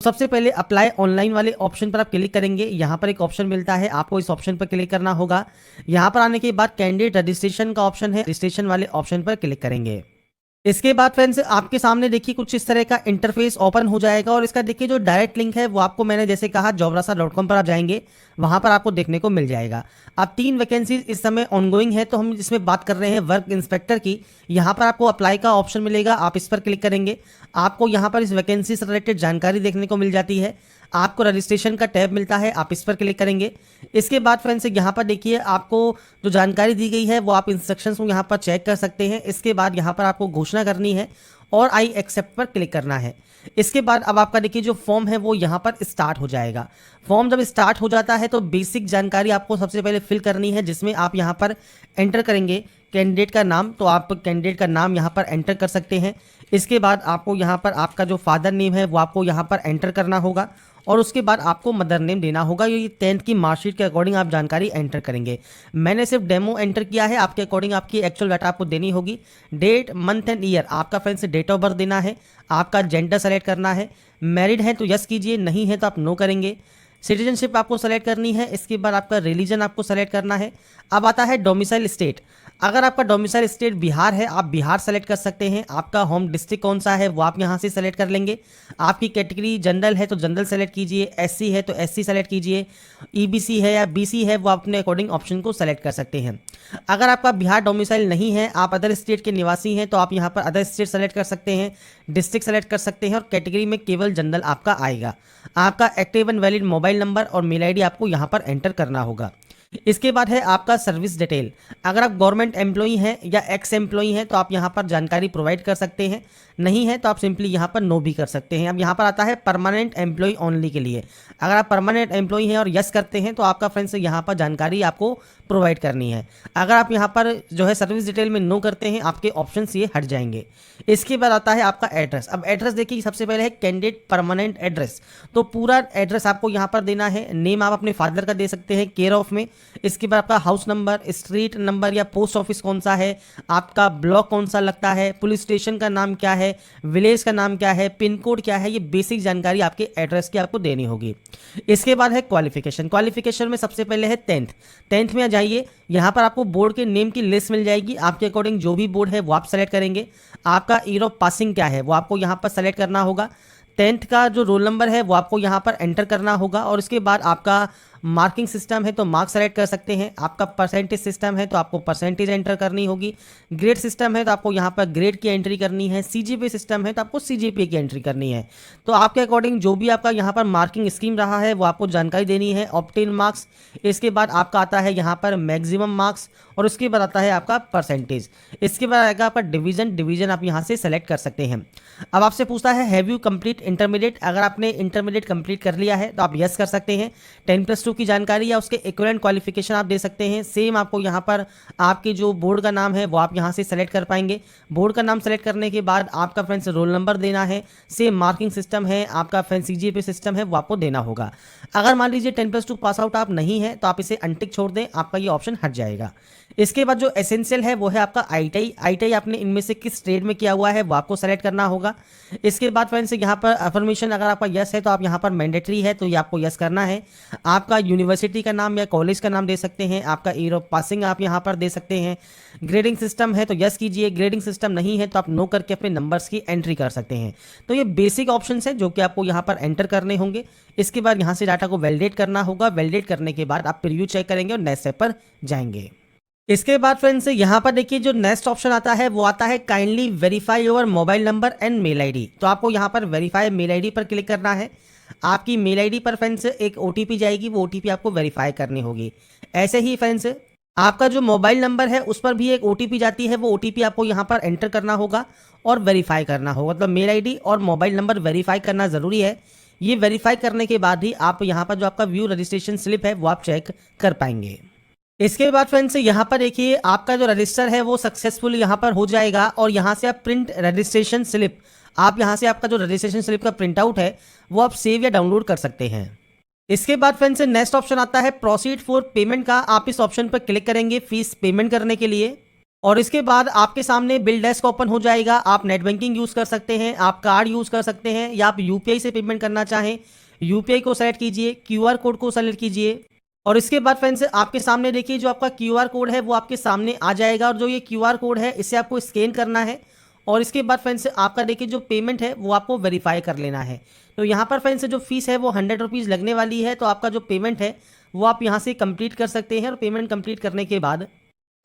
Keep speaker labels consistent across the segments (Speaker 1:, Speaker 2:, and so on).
Speaker 1: सबसे पहले apply online वाले ऑप्शन पर आप क्लिक करेंगे। यहाँ पर एक ऑप्शन मिलता है, आपको इस ऑप्शन पर क्लिक करना होगा। यहाँ पर आने के बाद कैंडिडेट रजिस्ट्रेशन का ऑप्शन है, रजिस्ट्रेशन वाले ऑप्शन पर क्लिक करेंगे। इसके बाद फ्रेंड्स आपके सामने देखिए कुछ इस तरह का इंटरफेस ओपन हो जाएगा और इसका देखिए जो डायरेक्ट लिंक है वो आपको मैंने जैसे कहा jobrasa.com पर आप जाएंगे, वहां पर आपको देखने को मिल जाएगा। अब 3 वैकेंसीज इस समय ऑनगोइंग है, तो हम इसमें बात कर रहे हैं वर्क इंस्पेक्टर की। यहाँ पर आपको अप्लाई का ऑप्शन मिलेगा, आप इस पर क्लिक करेंगे। आपको यहाँ पर इस वैकेंसी से रिलेटेड जानकारी देखने को मिल जाती है। आपको रजिस्ट्रेशन का टैब मिलता है, आप इस पर क्लिक करेंगे। इसके बाद फ्रेंड्स यहाँ पर देखिए आपको जो जानकारी दी गई है वो आप इंस्ट्रक्शंस को यहाँ पर चेक कर सकते हैं। इसके बाद यहाँ पर आपको घोषणा करनी है और आई एक्सेप्ट पर क्लिक करना है। इसके बाद अब आपका देखिए जो फॉर्म है वो यहाँ पर स्टार्ट हो जाएगा। फॉर्म जब स्टार्ट हो जाता है तो बेसिक जानकारी आपको सबसे पहले फिल करनी है, जिसमें आप यहाँ पर एंटर करेंगे कैंडिडेट का नाम, तो आप कैंडिडेट का नाम यहाँ पर एंटर कर सकते हैं। इसके बाद आपको यहाँ पर आपका जो फादर नेम है वो आपको यहाँ पर एंटर करना होगा और उसके बाद आपको मदर नेम देना होगा। ये 10th की मार्कशीट के अकॉर्डिंग आप जानकारी एंटर करेंगे। मैंने सिर्फ डेमो एंटर किया है, आपके अकॉर्डिंग आपकी एक्चुअल डाटा आपको देनी होगी। डेट, मंथ एंड ईयर, आपका फ्रेंड्स डेट ऑफ बर्थ देना है। आपका जेंडर सेलेक्ट करना है। मैरिड है तो यस कीजिए, नहीं है तो आप नो करेंगे। सिटीजनशिप आपको सेलेक्ट करनी है। इसके बाद आपका रिलीजन आपको सेलेक्ट करना है। अब आता है डोमिसाइल स्टेट। अगर आपका डोमिसाइल स्टेट बिहार है, आप बिहार सेलेक्ट कर सकते हैं। आपका होम डिस्ट्रिक्ट कौन सा है वो आप यहाँ से सेलेक्ट कर लेंगे। आपकी कैटेगरी जनरल है तो जनरल सेलेक्ट कीजिए, एससी है तो एससी सेलेक्ट कीजिए, ईबीसी है या बीसी है वो अपने अकॉर्डिंग ऑप्शन को सेलेक्ट कर सकते हैं। अगर आपका बिहार डोमिसाइल नहीं है, आप अदर स्टेट के निवासी हैं, तो आप यहाँ पर अदर स्टेट सेलेक्ट कर सकते हैं, डिस्ट्रिक्ट सेलेक्ट कर सकते हैं और कैटेगरी में केवल जनरल आपका आएगा। आपका active and valid mobile number और मेल आईडी आपको यहाँ पर एंटर करना होगा। इसके बाद है आपका सर्विस डिटेल। अगर आप गवर्नमेंट एम्प्लॉई हैं या एक्स एम्प्लॉई हैं तो आप यहाँ पर जानकारी प्रोवाइड कर सकते हैं, नहीं है तो आप सिंपली यहाँ पर नो भी कर सकते हैं। अब यहाँ पर आता है परमानेंट एम्प्लॉई ओनली के लिए। अगर आप परमानेंट एम्प्लॉई हैं और यस करते हैं तो आपका फ्रेंड्स यहाँ पर जानकारी आपको प्रोवाइड करनी है। अगर आप यहाँ पर जो है सर्विस डिटेल में नो करते हैं, आपके ऑप्शन ये हट जाएंगे। इसके बाद आता है आपका एड्रेस। अब एड्रेस देखिए सबसे पहले है कैंडिडेट परमानेंट एड्रेस, तो पूरा एड्रेस आपको यहाँ पर देना है। नेम आप अपने फादर का दे सकते हैं केयर ऑफ में। इसके बाद आपका हाउस नंबर, स्ट्रीट नंबर या पोस्ट ऑफिस कौन सा है, आपका ब्लॉक कौन सा लगता है, पुलिस स्टेशन का नाम क्या है, विलेज का नाम क्या है, पिन कोड क्या है, ये बेसिक जानकारी आपके एड्रेस की आपको देनी होगी। इसके बाद है क्वालिफिकेशन। क्वालिफिकेशन में सबसे पहले है 10th में आ जाइए। यहाँ पर आपको बोर्ड के नेम की लिस्ट मिल जाएगी। आपके अकॉर्डिंग जो भी बोर्ड है वो आप सेलेक्ट करेंगे। आपका ईयर ऑफ पासिंग क्या है वो आपको यहाँ पर सेलेक्ट करना होगा। 10th का जो रोल नंबर है वो आपको यहाँ पर एंटर करना होगा और इसके बाद आपका मार्किंग सिस्टम है तो मार्क्स सेलेक्ट कर सकते हैं। आपका परसेंटेज सिस्टम है तो आपको परसेंटेज एंटर करनी होगी। ग्रेड सिस्टम है तो आपको यहाँ पर ग्रेड की एंट्री करनी है। सीजीपीए सिस्टम है तो आपको सीजीपीए की एंट्री करनी है। तो आपके अकॉर्डिंग जो भी आपका यहाँ पर मार्किंग स्कीम रहा है वो आपको जानकारी देनी है। ऑप्टेन मार्क्स, इसके बाद आपका आता है यहाँ पर मैक्सिमम मार्क्स और उसके बाद आता है आपका परसेंटेज। इसके बाद आएगा आपका डिवीजन आप यहाँ से सेलेक्ट कर सकते हैं। अब आपसे पूछता है हैव यू कंप्लीट इंटरमीडिएट। अगर आपने इंटरमीडिएट कंप्लीट कर लिया है तो आप यस कर सकते हैं। 10+2 की जानकारी या उसके इक्विवेलेंट क्वालिफिकेशन आप दे सकते हैं। सेम आपको यहाँ पर आपके जो बोर्ड का नाम है वो आप यहाँ से सेलेक्ट कर पाएंगे। बोर्ड का नाम सेलेक्ट करने के बाद आपका फ्रेंड्स रोल नंबर देना है। सेम मार्किंग सिस्टम है, आपका फ्रेंड्स सीजीपीए सिस्टम है वो आपको देना होगा। अगर मान लीजिए 10+2 पास आउट आप नहीं है तो आप इसे अनटिक छोड़ दें, आपका ये ऑप्शन हट जाएगा। इसके बाद जो एसेंशियल है वो है आपका आईटीआई आपने इनमें से किस ट्रेड में किया हुआ है वो आपको सेलेक्ट करना होगा। इसके बाद फ्रेंड्स यहाँ पर अफर्मेशन अगर आपका यस है तो आप यहाँ पर मैंडेटरी है तो ये आपको यस करना है। आपका यूनिवर्सिटी का नाम या कॉलेज का नाम दे सकते हैं। आपका ईयर ऑफ पासिंग आप यहाँ पर दे सकते हैं। ग्रेडिंग सिस्टम है तो यस कीजिए, ग्रेडिंग सिस्टम नहीं है तो आप नो करके अपने नंबर्स की एंट्री कर सकते हैं। तो ये बेसिक ऑप्शंस है जो कि आपको यहाँ पर एंटर करने होंगे। इसके बाद यहाँ से डाटा को वैलिडेट करना होगा। वैलिडेट करने के बाद आप प्रीव्यू चेक करेंगे और नेक्स्ट स्टेप पर जाएंगे। इसके बाद फ्रेंड्स यहाँ पर देखिए जो नेक्स्ट ऑप्शन आता है वो आता है kindly verify your mobile number and mail ID. तो आपको यहाँ पर वेरीफाई मेल आईडी पर क्लिक करना है। आपकी मेल आईडी पर फ्रेंड्स एक ओटीपी जाएगी, वो ओटीपी आपको वेरीफाई करनी होगी। ऐसे ही फ्रेंड्स आपका जो मोबाइल नंबर है उस पर भी एक ओटीपी जाती है, वो ओटीपी आपको यहाँ पर एंटर करना होगा और वेरीफाई करना होगा। मतलब मेल आईडी और मोबाइल नंबर वेरीफाई करना ज़रूरी है। ये वेरीफाई करने के बाद ही आप यहाँ पर जो आपका व्यू रजिस्ट्रेशन स्लिप है वो आप चेक कर पाएंगे। इसके बाद फ्रेंड्स यहाँ पर देखिए आपका जो रजिस्टर है वो सक्सेसफुल यहाँ पर हो जाएगा और यहाँ से आप प्रिंट रजिस्ट्रेशन स्लिप, आप यहाँ से आपका जो रजिस्ट्रेशन स्लिप का प्रिंट आउट है वो आप सेव या डाउनलोड कर सकते हैं। इसके बाद फ्रेंड्स नेक्स्ट ऑप्शन आता है प्रोसीड फॉर पेमेंट का। आप इस ऑप्शन पर क्लिक करेंगे फीस पेमेंट करने के लिए। और इसके बाद आपके सामने बिल डेस्क ओपन हो जाएगा। आप नेट बैंकिंग यूज़ कर सकते हैं, आप कार्ड यूज़ कर सकते हैं, या आप यूपीआई से पेमेंट करना चाहें, यूपीआई को सेलेक्ट कीजिए, क्यूआर कोड को सेलेक्ट कीजिए। और इसके बाद फ्रेंड्स आपके सामने देखिए जो आपका क्यूआर कोड है वो आपके सामने आ जाएगा, और जो ये क्यूआर कोड है इसे आपको स्कैन करना है। और इसके बाद फ्रेंड्स आपका देखिए जो पेमेंट है वो आपको वेरीफाई कर लेना है। तो यहाँ पर फ्रेंड्स जो फीस है वो 100 रुपीज़ लगने वाली है। तो आपका जो पेमेंट है वो आप यहाँ से कंप्लीट कर सकते हैं। और पेमेंट कंप्लीट करने के बाद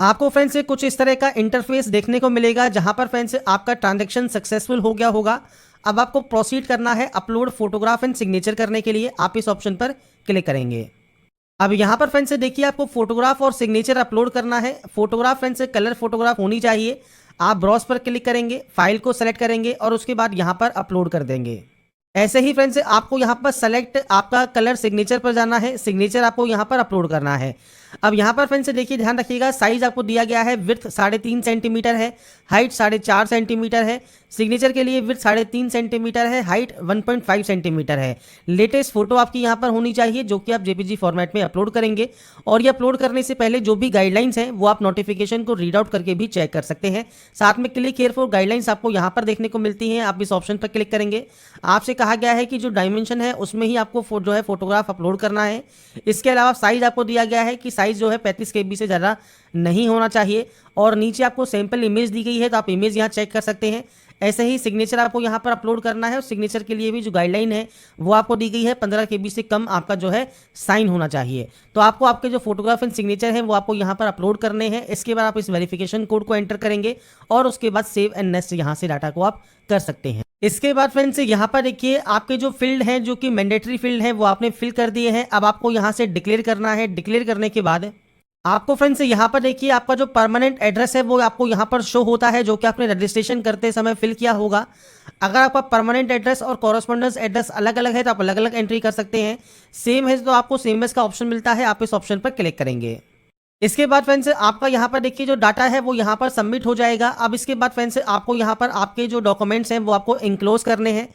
Speaker 1: आपको फ्रेंड्स कुछ इस तरह का इंटरफेस देखने को मिलेगा, जहाँ पर फ्रेंड्स आपका ट्रांजैक्शन सक्सेसफुल हो गया होगा। अब आपको प्रोसीड करना है अपलोड फोटोग्राफ एंड सिग्नेचर करने के लिए। आप इस ऑप्शन पर क्लिक करेंगे। अब यहाँ पर फ्रेंड्स देखिए आपको फोटोग्राफ और सिग्नेचर अपलोड करना है। फोटोग्राफ फ्रेंड्स कलर फोटोग्राफ होनी चाहिए। आप ब्राउज पर क्लिक करेंगे, फाइल को सेलेक्ट करेंगे और उसके बाद यहाँ पर अपलोड कर देंगे। ऐसे ही फ्रेंड्स आपको यहाँ पर सेलेक्ट आपका कलर सिग्नेचर पर जाना है, सिग्नेचर आपको यहाँ पर अपलोड करना है। अब यहाँ पर फ्रेंड्स देखिए ध्यान रखिएगा, साइज आपको दिया गया है, विड्थ 3.5 सेंटीमीटर है, हाइट 4.5 सेंटीमीटर है। सिग्नेचर के लिए विड्थ 3.5 सेंटीमीटर है, हाइट 1.5 सेंटीमीटर है। लेटेस्ट फोटो आपकी यहाँ पर होनी चाहिए जो कि आप जेपीजी फॉर्मेट में अपलोड करेंगे। और ये अपलोड करने से पहले जो भी गाइडलाइंस हैं वो आप नोटिफिकेशन को रीड आउट करके भी चेक कर सकते हैं। साथ में क्लिक हियर फॉर गाइडलाइंस आपको यहाँ पर देखने को मिलती हैं। आप इस ऑप्शन पर क्लिक करेंगे। आपसे कहा गया है कि जो डायमेंशन है उसमें ही आपको जो है फोटोग्राफ अपलोड करना है। इसके अलावा साइज आपको दिया गया है कि साइज जो है 35 KB से ज़्यादा नहीं होना चाहिए। और नीचे आपको सैंपल इमेज दी गई है, तो आप इमेज यहाँ चेक कर सकते हैं। ऐसे ही सिग्नेचर आपको यहाँ पर अपलोड करना है। और सिग्नेचर के लिए भी जो गाइडलाइन है वो आपको दी गई है, 15 KB से कम आपका जो है साइन होना चाहिए। तो आपको आपके जो फोटोग्राफ एंड सिग्नेचर है वो आपको यहाँ पर अपलोड करने हैं। इसके बाद आप इस वेरिफिकेशन कोड को एंटर करेंगे और उसके बाद सेव एंड नेक्स्ट यहाँ से डाटा को आप कर सकते हैं। इसके बाद फ्रेंड्स यहाँ पर देखिए आपके जो फील्ड हैं जो कि मैंडेटरी फील्ड हैं वो आपने फिल कर दिए हैं। अब आपको यहाँ से डिक्लेयर करना है। डिक्लेयर करने के बाद आपको फ्रेंड्स यहाँ पर देखिए आपका जो परमानेंट एड्रेस है वो आपको यहाँ पर शो होता है, जो कि आपने रजिस्ट्रेशन करते समय फिल किया होगा। अगर आपका परमानेंट एड्रेस और कॉरेस्पॉन्डेंस एड्रेस अलग अलग है तो आप अलग अलग एंट्री कर सकते हैं। सेम है तो आपको सेम एज का ऑप्शन मिलता है, आप इस ऑप्शन पर क्लिक करेंगे। इसके बाद फ्रेंड्स आपका यहाँ पर देखिए जो डाटा है वो यहाँ पर सबमिट हो जाएगा। अब इसके बाद फ्रेंड्स आपको यहाँ पर आपके जो डॉक्यूमेंट्स हैं वो आपको इंक्लोज करने हैं।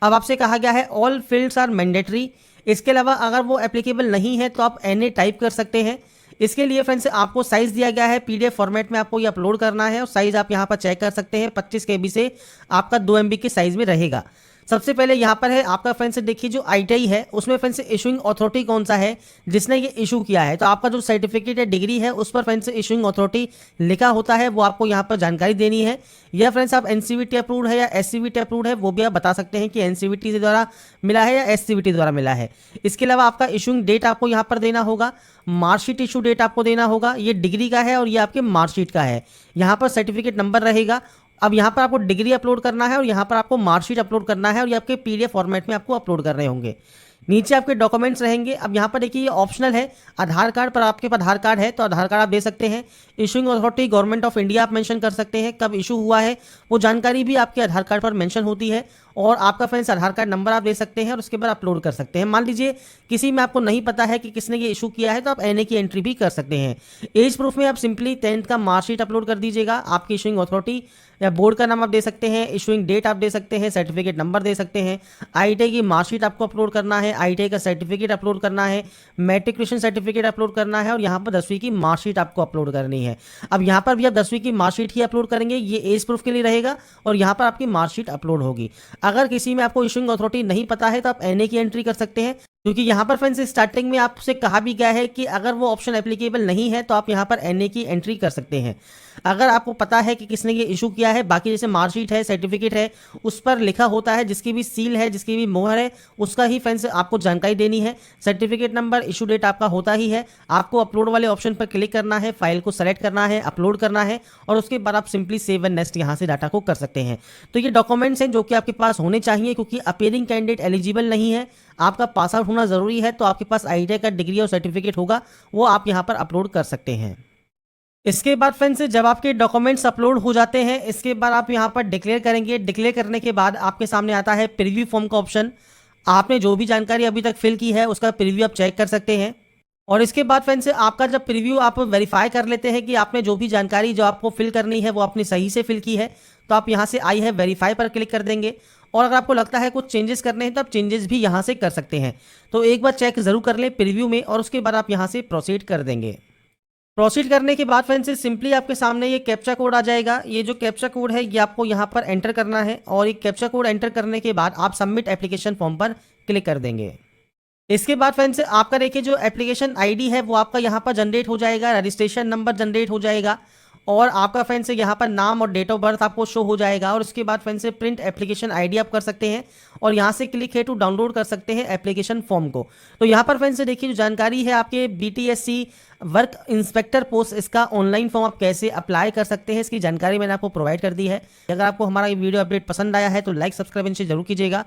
Speaker 1: अब आपसे कहा गया है ऑल फील्ड्स आर मैंडेटरी। इसके अलावा अगर वो एप्लीकेबल नहीं है तो आप NA टाइप कर सकते हैं। इसके लिए फ्रेंड्स आपको साइज़ दिया गया है, PDF फॉर्मेट में आपको ये अपलोड करना है। और साइज़ आप यहाँ पर चेक कर सकते हैं, 25 KB से आपका 2 MB के साइज़ में रहेगा। सबसे पहले यहाँ पर है आपका फ्रेंड्स देखिए जो ITI है उसमें फ्रेंड्स इशूइंग अथॉरिटी कौन सा है जिसने ये इशू किया है। तो आपका जो सर्टिफिकेट है डिग्री है उस पर फ्रेंड्स इशूइंग अथॉरिटी लिखा होता है, वो आपको यहाँ पर जानकारी देनी है। या फ्रेंड्स आप NCVT अप्रूव्ड है या SCVT अप्रूव्ड है वो भी आप बता सकते हैं कि NCVT से द्वारा मिला है या SCVT द्वारा मिला है। इसके अलावा आपका इशूइंग डेट आपको यहाँ पर देना होगा, मार्कशीट इशू डेट आपको देना होगा। ये डिग्री का है और ये आपके मार्कशीट का है। यहाँ पर सर्टिफिकेट नंबर रहेगा। अब यहाँ पर आपको डिग्री अपलोड करना है और यहाँ पर आपको मार्कशीट अपलोड करना है और ये आपके PDF फॉर्मेट में आपको अपलोड करने होंगे। नीचे आपके डॉक्यूमेंट्स रहेंगे। अब यहाँ पर देखिए ये ऑप्शनल है, आधार कार्ड पर आपके पास आधार कार्ड है तो आधार कार्ड आप दे सकते हैं। Issuing authority government of India आप मेंशन कर सकते हैं, कब इशू हुआ है वो जानकारी भी आपके आधार कार्ड पर मेंशन होती है। और आपका फ्रेंड्स आधार कार्ड नंबर आप दे सकते हैं और उसके बाद अपलोड कर सकते हैं। मान लीजिए किसी में आपको नहीं पता है कि किसने ये इशू किया है तो आप NA की एंट्री भी कर सकते हैं। एज प्रूफ में आप सिंपली 10th का मार्कशीट अपलोड कर दीजिएगा। आपकी इशूइंग अथॉरिटी या बोर्ड का नाम आप दे सकते हैं, इशूइंग डेट आप दे सकते हैं, सर्टिफिकेट नंबर दे सकते हैं। ITI की मार्कशीट आपको अपलोड करना है, ITI का सर्टिफिकेट अपलोड करना है, मैट्रिकुलेशन सर्टिफिकेट अपलोड करना है और यहाँ पर 10वीं की मार्कशीट आपको अपलोड करनी है। अब यहाँ पर भी आप 10वीं की मार्कशीट ही अपलोड करेंगे, ये एज प्रूफ के लिए रहेगा और यहाँ पर आपकी मार्कशीट अपलोड होगी। अगर किसी में आपको इशूइंग अथॉरिटी नहीं पता है तो आप NA की एंट्री कर सकते हैं, क्योंकि यहाँ पर फ्रेंड्स स्टार्टिंग में आपसे कहा भी गया है कि अगर वो ऑप्शन एप्लीकेबल नहीं है तो आप यहाँ पर NA की एंट्री कर सकते हैं। अगर आपको पता है कि किसने ये इशू किया है, बाकी जैसे मार्कशीट है, सर्टिफिकेट है, उस पर लिखा होता है, जिसकी भी सील है, जिसकी भी मोहर है, उसका ही फ्रेंड्स आपको जानकारी देनी है। सर्टिफिकेट नंबर, इशू डेट आपका होता ही है। आपको अपलोड वाले ऑप्शन पर क्लिक करना है, फाइल को सेलेक्ट करना है, अपलोड करना है और उसके बाद आप सिंपली सेव एंड नेक्स्ट यहाँ से डाटा को कर सकते हैं। तो ये डॉक्यूमेंट्स हैं जो कि आपके पास होने चाहिए, क्योंकि अपीयरिंग कैंडिडेट एलिजिबल नहीं है, आपका पास आउट होना जरूरी है। तो आपके पास ITI का डिग्री और सर्टिफिकेट होगा, वो आप यहाँ पर अपलोड कर सकते हैं। इसके बाद फ्रेंड्स जब आपके डॉक्यूमेंट्स अपलोड हो जाते हैं, इसके बाद आप यहाँ पर डिक्लेयर करेंगे। डिक्लेयर करने के बाद आपके सामने आता है प्रीव्यू फॉर्म का ऑप्शन। आपने जो भी जानकारी अभी तक फिल की है उसका प्रीव्यू आप चेक कर सकते हैं। और इसके बाद फ्रेंड्स आपका जब प्रीव्यू आप वेरीफाई कर लेते हैं कि आपने जो भी जानकारी जो आपको फिल करनी है वो आपने सही से फिल की है, तो आप यहाँ से आई है वेरीफाई पर क्लिक कर देंगे। और अगर आपको लगता है कुछ चेंजेस करने हैं तो आप चेंजेस भी यहाँ से कर सकते हैं। तो एक बार चेक ज़रूर कर लें प्रीव्यू में और उसके बाद आप यहाँ से प्रोसीड कर देंगे। प्रोसीड करने के बाद फ्रेंड्स सिंपली आपके सामने ये कैप्चा कोड आ जाएगा। ये जो कैप्चा कोड है ये आपको यहाँ पर एंटर करना है और ये कैप्चा कोड एंटर करने के बाद आप सबमिट एप्लीकेशन फॉर्म पर क्लिक कर देंगे। इसके बाद फ्रेंड्स आपका देखिए जो एप्लीकेशन आईडी है वो आपका यहाँ पर जनरेट हो जाएगा, रजिस्ट्रेशन नंबर जनरेट हो जाएगा और आपका फ्रेंड्स यहाँ पर नाम और डेट ऑफ बर्थ आपको शो हो जाएगा। और उसके बाद फ्रेंड्स प्रिंट एप्लीकेशन आईडी आप कर सकते हैं और यहाँ से क्लिक है टू डाउनलोड कर सकते हैं एप्लीकेशन फॉर्म को। तो यहाँ पर फ्रेंड्स देखिए जो जानकारी है आपके BTSC वर्क इंस्पेक्टर पोस्ट, इसका ऑनलाइन फॉर्म आप कैसे अप्लाई कर सकते हैं इसकी जानकारी मैंने आपको प्रोवाइड कर दी है। अगर आपको हमारा ये वीडियो अपडेट पसंद आया है तो लाइक सब्सक्राइब इनसे जरूर कीजिएगा।